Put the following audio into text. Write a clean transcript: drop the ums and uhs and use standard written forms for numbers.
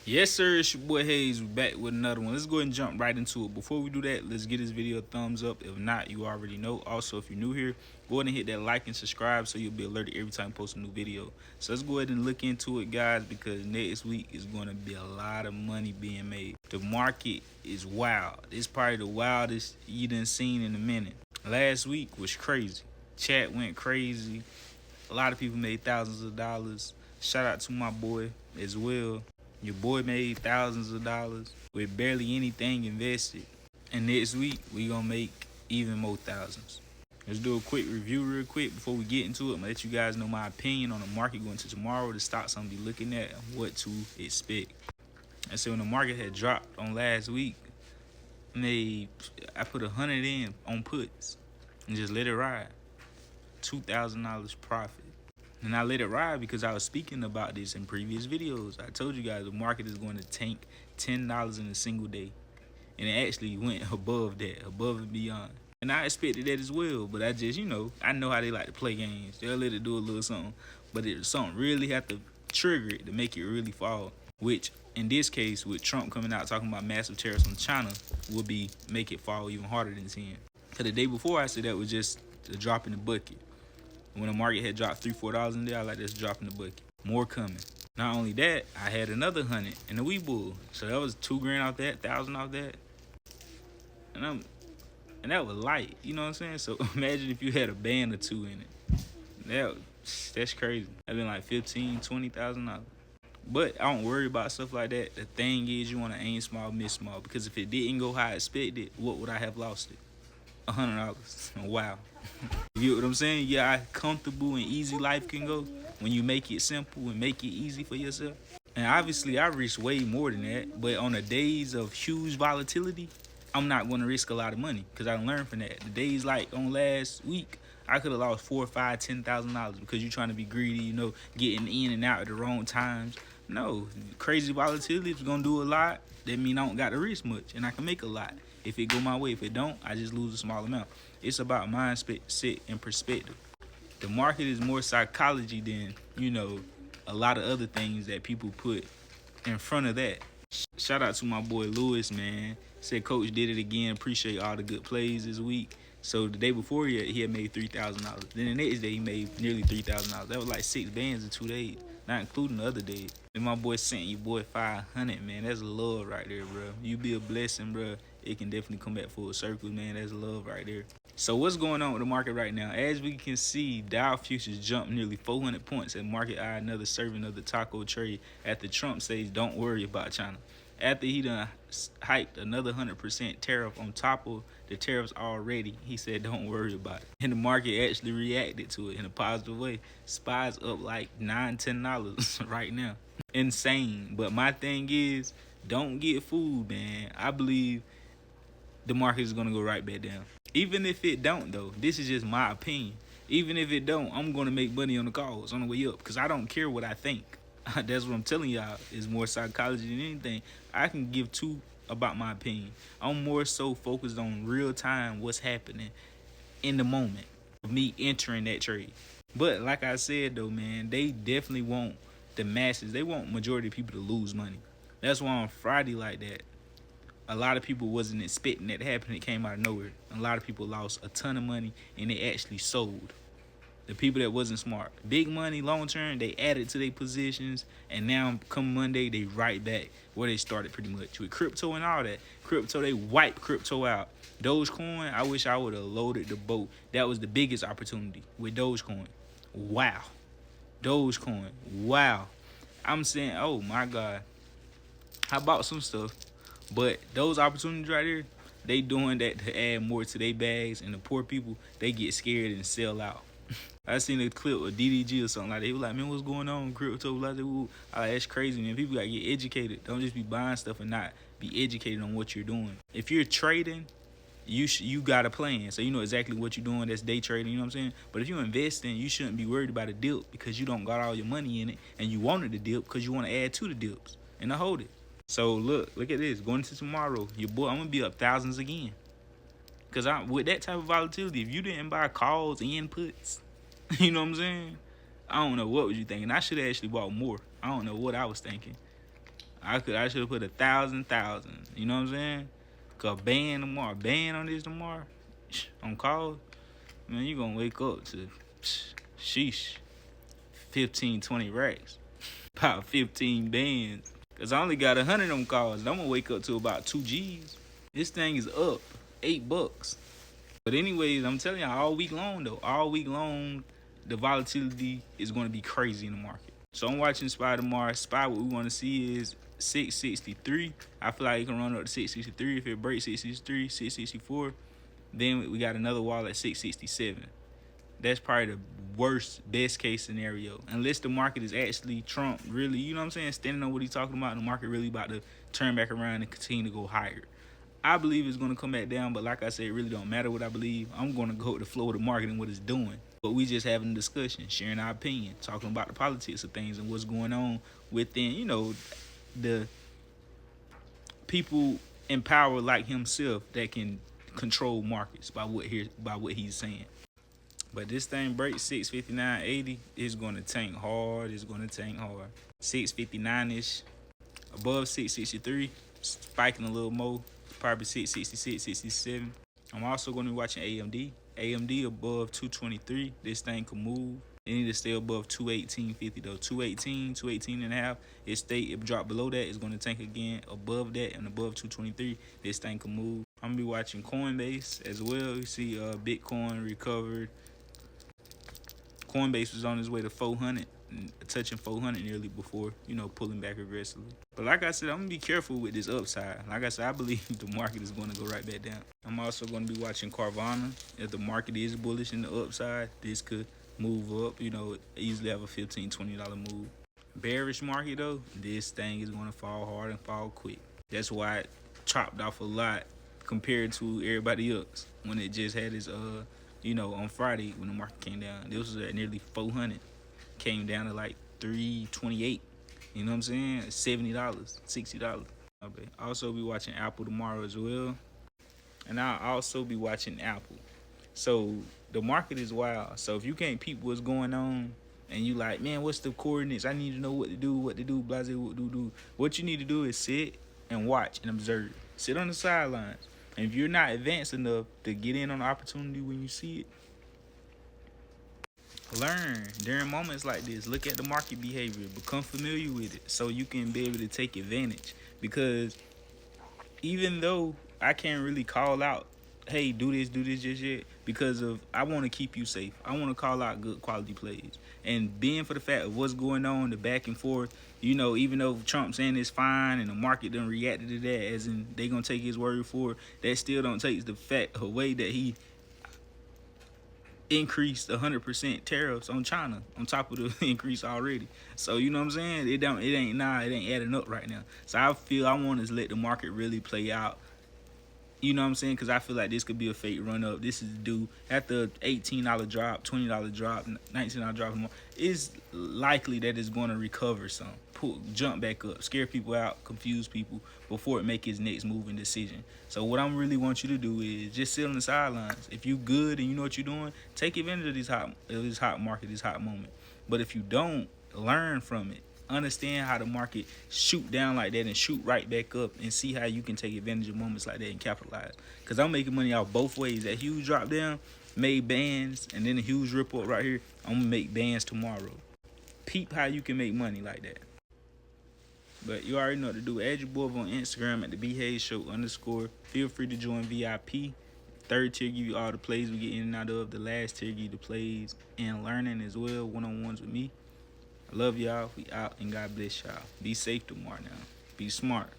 Yes, sir. It's your boy Hayes. We back with another one. Let's go ahead and jump right into it. Before we do that, let's give this video a thumbs up. If not, you already know. Also, if you're new here, go ahead and hit that like and subscribe so you'll be alerted every time I post a new video. So let's go ahead and look into it, guys, because next week is going to be a lot of money being made. The market is wild. It's probably the wildest you done seen in a minute. Last week was crazy. Chat went crazy. A lot of people made thousands of dollars. Shout out to my boy as well. Your boy made thousands of dollars with barely anything invested. And next week, we gonna make even more thousands. Let's do a quick review real quick before we get into it. I'm gonna let you guys know my opinion on the market going to tomorrow, the stocks I'm gonna be looking at, and what to expect. And so when the market had dropped on last week, I put 100 in on puts and just let it ride. $2,000 profit. And I let it ride because I was speaking about this in previous videos. I told you guys the market is going to tank $10 in a single day. And it actually went above that, above and beyond. And I expected that as well, but I just, I know how they like to play games. They'll let it do a little something, but something really have to trigger it to make it really fall. Which, in this case, with Trump coming out talking about massive tariffs on China, will make it fall even harder than 10. Because the day before I said that was just a drop in the bucket. When the market had dropped $3-4 in there, I like this drop in the bucket. More coming. Not only that, I had another 100 in the Webull. So that was $2,000 off that, 1,000 off that. And that was light, you know what I'm saying? So imagine if you had a band or two in it. That's crazy. That'd been like $15,000-$20,000. But I don't worry about stuff like that. The thing is, you want to aim small, miss small. Because if it didn't go how I expected, what would I have lost it? $100. Wow. You get what I'm saying? Yeah, how comfortable and easy life can go when you make it simple and make it easy for yourself. And obviously, I risk way more than that. But on the days of huge volatility, I'm not going to risk a lot of money because I learned from that. The days like on last week, I could have lost $4, $5, $10,000 because you're trying to be greedy, getting in and out at the wrong times. No, crazy volatility is going to do a lot. That mean I don't got to risk much and I can make a lot. If it go my way, if it don't, I just lose a small amount. It's about mindset and perspective. The market is more psychology than, a lot of other things that people put in front of that. Shout out to my boy Lewis, man. Said coach did it again. Appreciate all the good plays this week. So the day before he had made $3,000. Then the next day he made nearly $3,000. That was like 6 bands in 2 days, not including the other days. Then my boy sent you boy 500, man. That's love right there, bro. You be a blessing, bro. It can definitely come back full circle, man. That's love right there. So what's going on with the market right now? As we can see, Dow futures jumped nearly 400 points at market eye, another serving of the taco trade after Trump says don't worry about China. After he done hiked another 100% tariff on top of the tariffs already, he said don't worry about it. And the market actually reacted to it in a positive way. SPY's up like $9-10 right now. Insane. But my thing is, don't get fooled, man. I believe the market is going to go right back down. Even if it don't, though, this is just my opinion. Even if it don't, I'm going to make money on the calls on the way up because I don't care what I think. That's what I'm telling y'all. Is more psychology than anything. I can give two about my opinion. I'm more so focused on real time what's happening in the moment of me entering that trade. But like I said, though, man, they definitely want the masses. They want majority of people to lose money. That's why on Friday like that, a lot of people wasn't expecting that to happen. It came out of nowhere. A lot of people lost a ton of money and they actually sold. The people that wasn't smart. Big money, long term, they added to their positions. And now, come Monday, they right back where they started pretty much. With crypto and all that. Crypto, they wiped crypto out. Dogecoin, I wish I would have loaded the boat. That was the biggest opportunity with Dogecoin. Wow. Dogecoin. Wow. I'm saying, oh my God. I bought some stuff. But those opportunities right here, they doing that to add more to their bags. And the poor people, they get scared and sell out. I seen a clip of DDG or something like that. They were like, man, what's going on? Crypto, like, that's crazy, man. People gotta get educated. Don't just be buying stuff and not be educated on what you're doing. If you're trading, you got a plan. So you know exactly what you're doing. That's day trading, you know what I'm saying? But if you're investing, you shouldn't be worried about a dip because you don't got all your money in it and you wanted the dip because you want to add to the dips and to hold it. So look at this. Going into tomorrow, your boy, I'm gonna be up thousands again. Cause with that type of volatility, if you didn't buy calls and puts, you know what I'm saying? I don't know what was you thinking. I should have actually bought more. I don't know what I was thinking. I should have put 1,000. You know what I'm saying? Cause ban tomorrow, ban on this tomorrow, on call, man, you gonna wake up to, sheesh, 15, 20 racks, about 15 bands. Cause I only got 100 of them calls. I'm gonna wake up to about 2 G's. This thing is up $8. But anyways, I'm telling y'all, all week long though, the volatility is gonna be crazy in the market. So I'm watching SPY tomorrow. SPY, what we want to see is 663. I feel like it can run up to 663. If it breaks 663, 664, then we got another wall at 667. That's probably the best case scenario. Unless the market is actually Trump really, you know what I'm saying, standing on what he's talking about, and the market really about to turn back around and continue to go higher. I believe it's going to come back down, but like I said, it really don't matter what I believe. I'm going to go with the flow of the market and what it's doing. But we just having a discussion, sharing our opinion, talking about the politics of things and what's going on within, you know, the people in power like himself that can control markets by what he's saying. But this thing breaks 659.80, it's going to tank hard. 659-ish, above 663, spiking a little more. Probably 666, 67. I'm also going to be watching AMD. AMD above 223. This thing can move. It need to stay above 218.50 though. 218 and a half. It dropped below that, it's going to tank again. Above that and above 223, this thing can move. I'm going to be watching Coinbase as well. You see Bitcoin recovered. Coinbase was on his way to 400, touching 400 nearly before, you know, pulling back aggressively. But like I said, I'm going to be careful with this upside. Like I said, I believe the market is going to go right back down. I'm also going to be watching Carvana. If the market is bullish in the upside, this could move up, you know, easily have a $15, $20 move. Bearish market though, this thing is going to fall hard and fall quick. That's why it chopped off a lot compared to everybody else when it just had its you know, on Friday when the market came down. This was at nearly 400, came down to like 328. You know what I'm saying? $70, $60. Okay. I'll also be watching Apple tomorrow as well, and I'll also be watching Apple. So the market is wild. So if you can't peep what's going on, and you like, man, what's the coordinates? I need to know what to do, blase, what to do. What you need to do is sit and watch and observe. Sit on the sidelines. And if you're not advanced enough to get in on the opportunity when you see it, learn during moments like this. Look at the market behavior. Become familiar with it so you can be able to take advantage. Because even though I can't really call out, hey, do this just yet, because I want to keep you safe. I want to call out good quality plays. And being for the fact of what's going on, the back and forth, you know, even though Trump saying it's fine and the market done reacted to that, as in they going to take his word for it, that still don't take the fact away that he increased 100% tariffs on China on top of the increase already. So you know what I'm saying? It ain't adding up right now. So I feel I want to let the market really play out. You know what I'm saying? Because I feel like this could be a fake run up. This is due after $18 drop, $20 drop, $19 drop more. It's likely that it's going to recover some, jump back up, scare people out, confuse people before it make its next move and decision. So what I really want you to do is just sit on the sidelines. If you good and you know what you're doing, take advantage of this hot market, this hot moment. But if you don't, learn from it. Understand how the market shoot down like that and shoot right back up, and see how you can take advantage of moments like that and capitalize. Because I'm making money out both ways. That huge drop down made bands, and then a huge ripple up right here. I'm going to make bands tomorrow. Peep how you can make money like that. But you already know what to do. Add your boy on Instagram at the BHaysShow_. Feel free to join VIP. Third tier give you all the plays we get in and out of. The last tier give you the plays and learning as well, one-on-ones with me. I love y'all. We out, and God bless y'all. Be safe tomorrow now. Be smart.